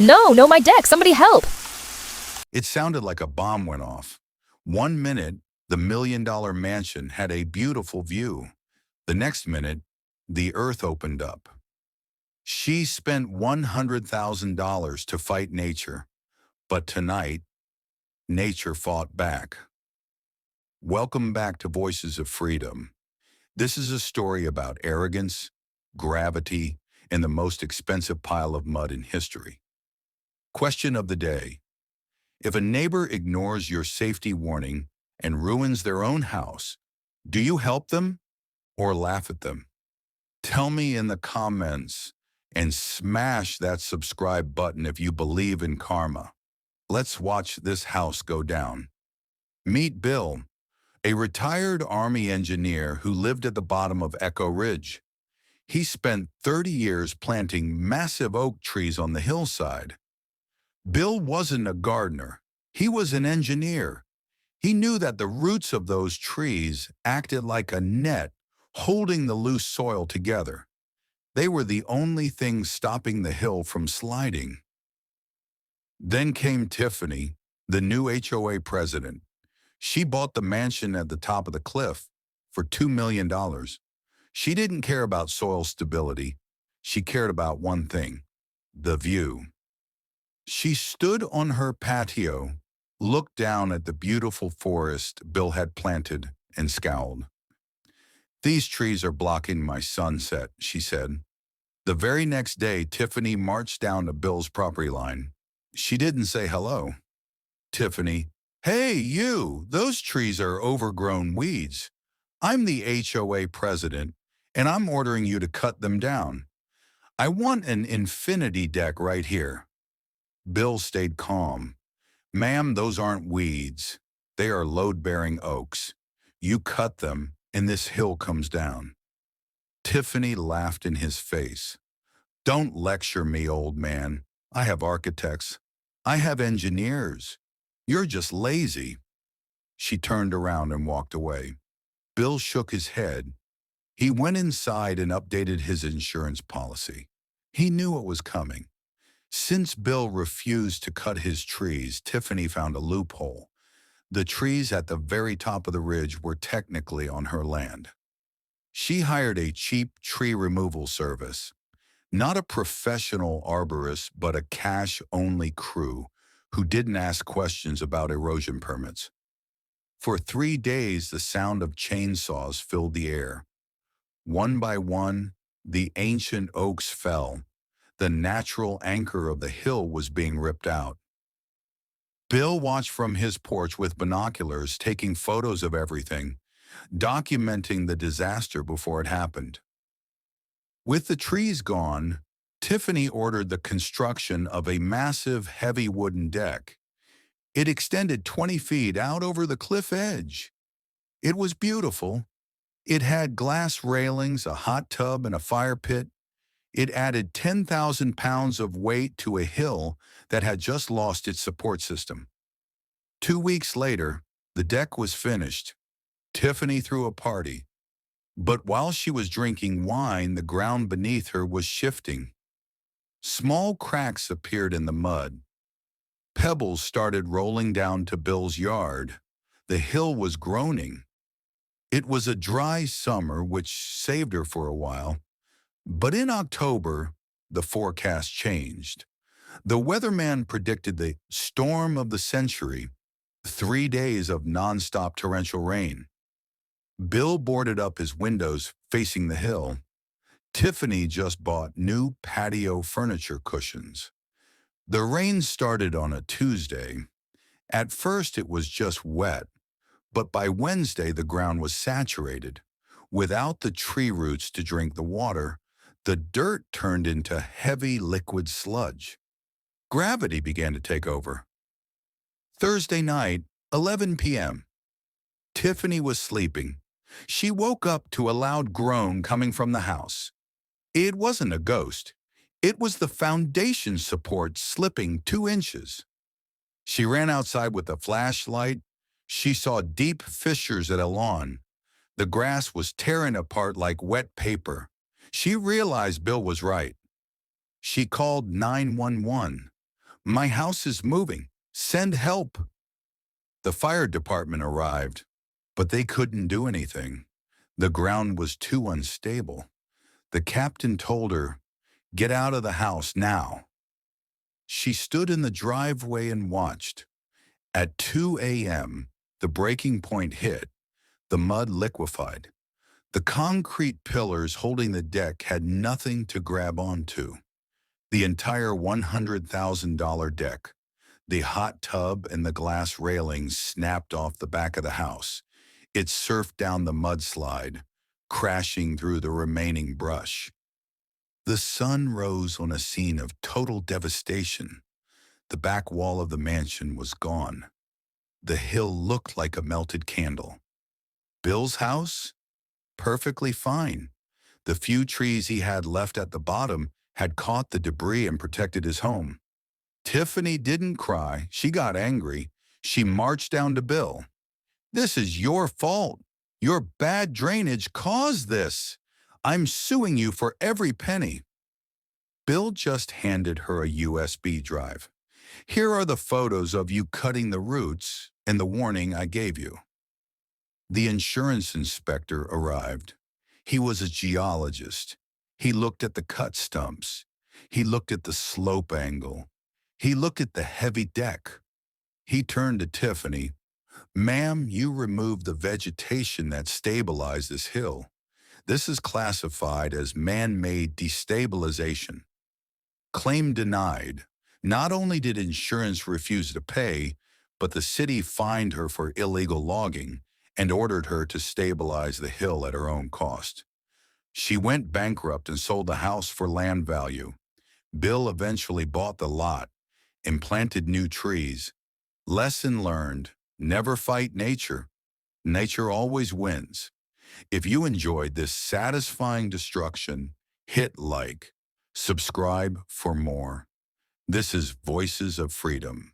No, no, my deck, somebody help! It sounded like a bomb went off. 1 minute, the million-dollar mansion had a beautiful view. The next minute, the earth opened up. She spent $100,000 to fight nature, but tonight, nature fought back. Welcome back to Voices of Freedom. This is a story about arrogance, gravity, and the most expensive pile of mud in history. Question of the day. If a neighbor ignores your safety warning and ruins their own house, do you help them or laugh at them? Tell me in the comments and smash that subscribe button if you believe in karma. Let's watch this house go down. Meet Bill, a retired Army engineer who lived at the bottom of Echo Ridge. He spent 30 years planting massive oak trees on the hillside. Bill wasn't a gardener. He was an engineer. He knew that the roots of those trees acted like a net holding the loose soil together. They were the only things stopping the hill from sliding. Then came Tiffany, the new HOA president. She bought the mansion at the top of the cliff for $2 million. She didn't care about soil stability. She cared about one thing: the view. She stood on her patio, looked down at the beautiful forest Bill had planted, and scowled. "These trees are blocking my sunset," she said. The very next day, Tiffany marched down to Bill's property line. She didn't say hello. "Tiffany, hey, you, those trees are overgrown weeds. I'm the HOA president, and I'm ordering you to cut them down. I want an infinity deck right here." Bill stayed calm. "Ma'am, those aren't weeds. They are load-bearing oaks. You cut them, and this hill comes down." Tiffany laughed in his face. "Don't lecture me, old man. I have architects. I have engineers. You're just lazy." She turned around and walked away. Bill shook his head. He went inside and updated his insurance policy. He knew what was coming. Since Bill refused to cut his trees, Tiffany found a loophole. The trees at the very top of the ridge were technically on her land. She hired a cheap tree removal service. Not a professional arborist, but a cash-only crew who didn't ask questions about erosion permits. For 3 days, the sound of chainsaws filled the air. One by one, the ancient oaks fell. The natural anchor of the hill was being ripped out. Bill watched from his porch with binoculars, taking photos of everything, documenting the disaster before it happened. With the trees gone, Tiffany ordered the construction of a massive, heavy wooden deck. It extended 20 feet out over the cliff edge. It was beautiful. It had glass railings, a hot tub, and a fire pit. It added 10,000 pounds of weight to a hill that had just lost its support system. 2 weeks later, the deck was finished. Tiffany threw a party. But while she was drinking wine, the ground beneath her was shifting. Small cracks appeared in the mud. Pebbles started rolling down to Bill's yard. The hill was groaning. It was a dry summer, which saved her for a while. But in October, the forecast changed. The weatherman predicted the storm of the century, 3 days of nonstop torrential rain. Bill boarded up his windows facing the hill. Tiffany just bought new patio furniture cushions. The rain started on a Tuesday. At first it was just wet, but by Wednesday the ground was saturated. Without the tree roots to drink the water, the dirt turned into heavy liquid sludge. Gravity began to take over. Thursday night, 11 p.m. Tiffany was sleeping. She woke up to a loud groan coming from the house. It wasn't a ghost. It was the foundation support slipping 2 inches. She ran outside with a flashlight. She saw deep fissures at a lawn. The grass was tearing apart like wet paper. She realized Bill was right. She called 911. My house is moving. Send help. The fire department arrived, but they couldn't do anything. The ground was too unstable. The captain told her, "Get out of the house now." She stood in the driveway and watched. At 2 a.m., the breaking point hit. The mud liquefied. The concrete pillars holding the deck had nothing to grab onto. The entire $100,000 deck, the hot tub and the glass railings snapped off the back of the house. It surfed down the mudslide, crashing through the remaining brush. The sun rose on a scene of total devastation. The back wall of the mansion was gone. The hill looked like a melted candle. Bill's house? Perfectly fine. The few trees he had left at the bottom had caught the debris and protected his home. Tiffany didn't cry. She got angry. She marched down to Bill. "This is your fault. Your bad drainage caused this. I'm suing you for every penny." Bill just handed her a USB drive. "Here are the photos of you cutting the roots and the warning I gave you." The insurance inspector arrived. He was a geologist. He looked at the cut stumps. He looked at the slope angle. He looked at the heavy deck. He turned to Tiffany. "Ma'am, you removed the vegetation that stabilized this hill. This is classified as man-made destabilization." Claim denied. Not only did insurance refuse to pay, but the city fined her for illegal logging and ordered her to stabilize the hill at her own cost. She went bankrupt and sold the house for land value. Bill eventually bought the lot and planted new trees. Lesson learned: never fight nature. Nature always wins. If you enjoyed this satisfying destruction, hit like. Subscribe for more. This is Voices of Freedom.